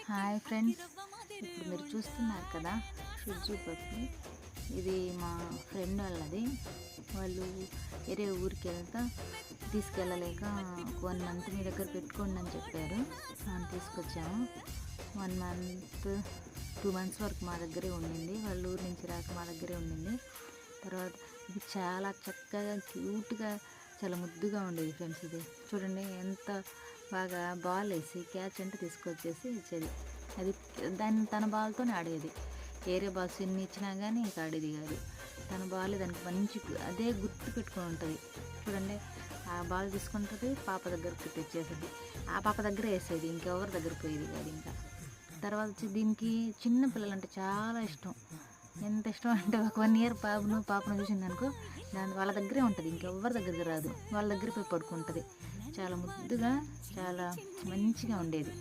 Hi friends, ఇప్పుడు మీరు చూస్తున్నారు కదా షుజ్జు పప్పి. ఇది మా ఫ్రెండ్ వాళ్ళది. వాళ్ళు వేరే ఊరికి తీసుకెళ్ళలేక 1 మంత్ మీ దగ్గర పెట్టుకోండి అని చెప్పారు. తీసుకొచ్చాము. 1 మంత్ 2 మంత్స్ వరకు మా దగ్గరే ఉండింది. వాళ్ళ ఊరు నుంచి రాక మా దగ్గరే ఉండింది. తర్వాత ఇది చాలా చక్కగా క్యూట్గా చాలా ముద్దుగా ఉండేది ఫ్రెండ్స్. ఇది చూడండి ఎంత బాగా బాల్ వేసి క్యాచ్ అంటే తీసుకొచ్చేసి ఇచ్చేది. అది తన బాల్తోనే ఆడేది. వేరే బాల్స్ ఎన్ని ఇచ్చినా కానీ ఇంకా ఆడేది కాదు. తన బాల్ దానికి మంచి అదే గుర్తు పెట్టుకొని ఉంటుంది. చూడండి, ఆ బాల్ తీసుకుంటుంది, పాప దగ్గరకు తెచ్చేసేది, ఆ పాప దగ్గర వేసేది, ఇంకెవరి దగ్గర పోయేది కాదు. ఇంకా తర్వాత వచ్చి దీనికి చిన్న పిల్లలంటే చాలా ఇష్టం. ఎంత ఇష్టం అంటే ఒక 1 ఇయర్ పాపను చూసింది అనుకో, వాళ్ళ దగ్గరే ఉంటుంది, ఇంకెవ్వరి దగ్గరికి రాదు. వాళ్ళ దగ్గర పోయి పడుకుంటుంది. చాలా ముద్దుగా చాలా మంచిగా ఉండేది.